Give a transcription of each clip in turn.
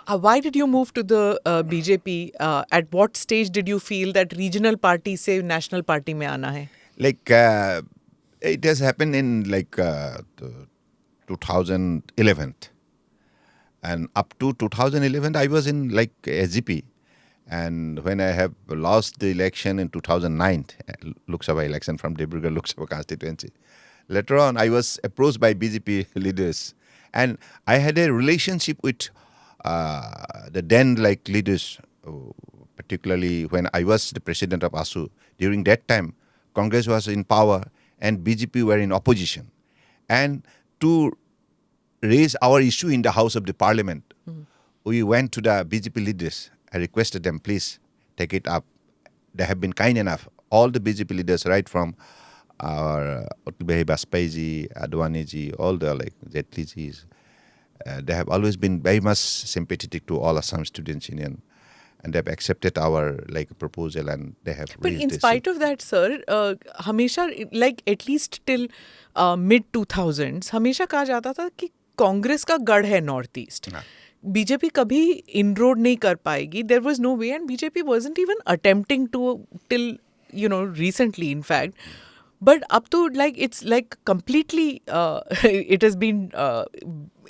Why did you move to the BJP? At what stage did you feel that regional party से national party में आना है? Like it has happened in like 2011, and up to 2011 I was in like SGP, and when I have lost the election in 2009, Lok Sabha election from Dibrugarh Lok Sabha constituency, later on I was approached by BJP leaders, and I had a relationship with the then like leaders, particularly when I was the president of ASU. During that time, Congress was in power and BJP were in opposition. And to raise our issue in the House of the Parliament, we went to the BJP leaders. I requested them, please take it up. They have been kind enough. All the BJP leaders, right from our Atal Bihari Vajpayee ji, Advani ji, all the like Jetli ji's, they have always been very much sympathetic to all Assam Students Union, and they have accepted our like proposal, and they have. But in spite of that, sir, हमेशा like at least till mid 2000s हमेशा कहा जाता था कि कांग्रेस का गढ़ है north east. BJP कभी इनरोड नहीं कर पाएगी. There was no way, and BJP wasn't even attempting to till recently, in fact. But up to like it's like completely it has been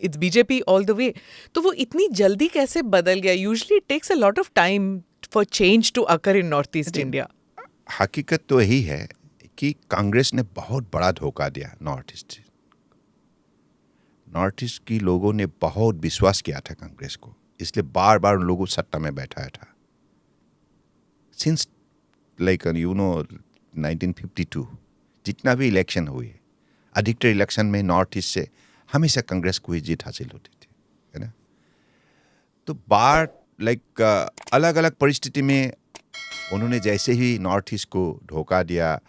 it's BJP all the way. तो वो इतनी जल्दी कैसे बदल गया? Usually it takes a lot of time for change to occur in Northeast India. हकीकत तो यही है कि कांग्रेस ने बहुत बड़ा धोखा दिया नॉर्थ ईस्ट की लोगों ने बहुत विश्वास किया था कांग्रेस को, इसलिए बार बार उन लोगों सत्ता में बैठाया था. सिंस लाइक 1952 जितना भी इलेक्शन हुए, अधिकतर इलेक्शन में नॉर्थ ईस्ट से हमेशा कांग्रेस को ही जीत हासिल होती थी, है ना. तो बार लाइक अलग अलग परिस्थिति में उन्होंने जैसे ही नॉर्थ ईस्ट को धोखा दिया,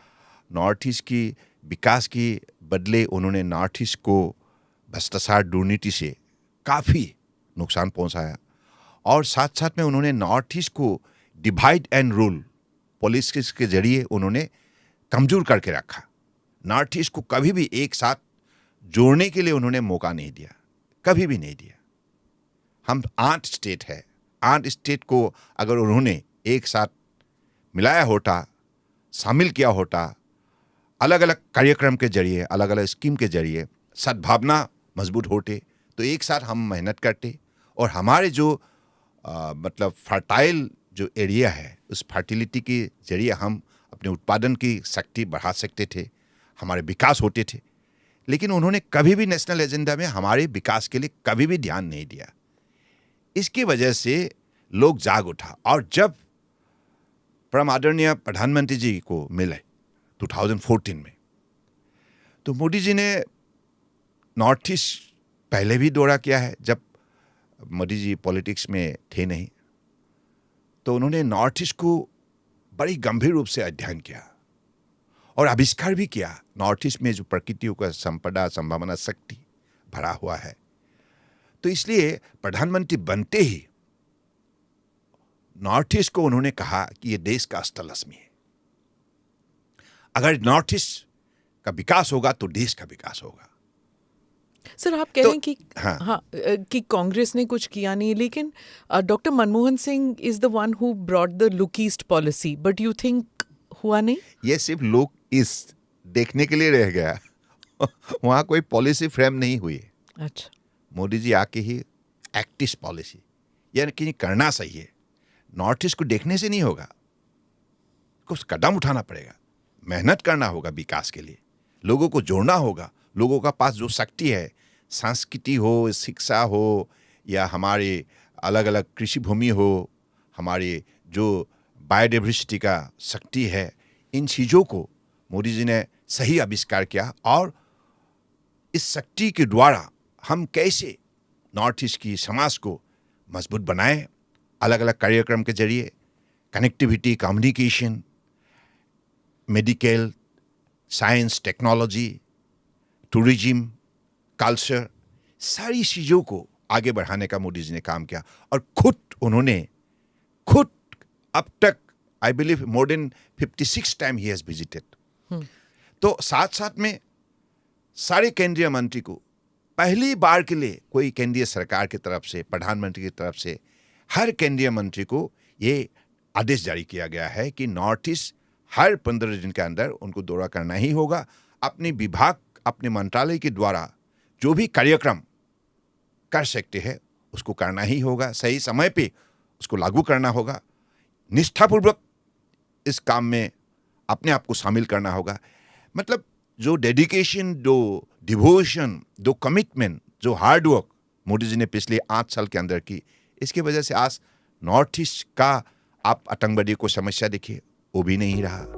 नॉर्थ ईस्ट की विकास की बदले उन्होंने नॉर्थ ईस्ट को भ्रष्टाचार दुर्नीति से काफ़ी नुकसान पहुंचाया, और साथ साथ में उन्होंने नॉर्थ ईस्ट को डिवाइड एंड रूल पॉलिसी के जरिए उन्होंने कमजोर करके रखा. नॉर्थ ईस्ट को कभी भी एक साथ जोड़ने के लिए उन्होंने मौका नहीं दिया, कभी भी नहीं दिया. हम 8 स्टेट है, 8 स्टेट को अगर उन्होंने एक साथ मिलाया होता, शामिल किया होता, अलग अलग कार्यक्रम के जरिए, अलग अलग स्कीम के जरिए सद्भावना मजबूत होते, तो एक साथ हम मेहनत करते, और हमारे जो मतलब फर्टाइल जो एरिया है, उस फर्टिलिटी के जरिए हम अपने उत्पादन की शक्ति बढ़ा सकते थे, हमारे विकास होते थे. लेकिन उन्होंने कभी भी नेशनल एजेंडा में हमारे विकास के लिए कभी भी ध्यान नहीं दिया. इसकी वजह से लोग जाग उठा, और जब परम आदरणीय प्रधानमंत्री जी को मिले 2014 में, तो मोदी जी ने नॉर्थ ईस्ट पहले भी दौरा किया है. जब मोदी जी पॉलिटिक्स में थे नहीं, तो उन्होंने नॉर्थ ईस्ट को बड़ी गंभीर रूप से अध्ययन किया और आविष्कार भी किया. नॉर्थ ईस्ट में जो प्रकृतियों का संपदा, संभावना, शक्ति भरा हुआ है. तो इसलिए प्रधानमंत्री बनते ही नॉर्थ ईस्ट को उन्होंने कहा कि ये देश का अष्टलक्ष्मी है. अगर नॉर्थ ईस्ट का विकास होगा तो देश का विकास होगा. सर, आप कह रहे हैं कि हाँ कि कांग्रेस ने कुछ किया नहीं, लेकिन doctor Manmohan Singh is the one who brought the look east policy, but you think हुआ नहीं? ये सिर्फ लुक ईस्ट देखने के लिए रह गया. वहाँ कोई पॉलिसी फ्रेम नहीं हुई. अच्छा, मोदी जी आके ही एक्टिव पॉलिसी यानी करना सही है. नॉर्थ ईस्ट को देखने से नहीं होगा, कुछ कदम उठाना पड़ेगा, मेहनत करना होगा विकास के लिए, लोगों को जोड़ना होगा. लोगों का पास जो शक्ति है, संस्कृति हो, शिक्षा हो, या हमारे अलग अलग कृषि भूमि हो, हमारे जो बायोडाइवर्सिटी का शक्ति है, इन चीज़ों को मोदी जी ने सही आविष्कार किया. और इस शक्ति के द्वारा हम कैसे नॉर्थ ईस्ट की समाज को मजबूत बनाएं, अलग अलग कार्यक्रम के जरिए connectivity, communication, medical, science, technology, tourism, culture, सारी चीज़ों को आगे बढ़ाने का मोदी जी ने काम किया. और उन्होंने खुद अब तक I believe more than 56 time he has visited. तो साथ साथ में सारे केंद्रीय मंत्री को पहली बार के लिए कोई केंद्रीय सरकार की तरफ से, प्रधानमंत्री की तरफ से हर केंद्रीय मंत्री को ये आदेश जारी किया गया है कि नॉर्थ ईस्ट हर 15 दिन के अंदर उनको दौरा करना ही होगा। अपने विभाग, अपने मंत्रालय के द्वारा जो भी कार्यक्रम कर सकते हैं उसको करना ही होगा, सही समय पे उसको लागू करना होगा, निष्ठापूर्वक इस काम में अपने आप को शामिल करना होगा। मतलब जो डेडिकेशन, जो डिवोशन, जो कमिटमेंट, जो हार्ड वर्क मोदी जी ने पिछले 8 साल के अंदर की, इसकी वजह से आज नॉर्थ ईस्ट का आप आतंकवादी को समस्या देखिए, वो भी नहीं रहा।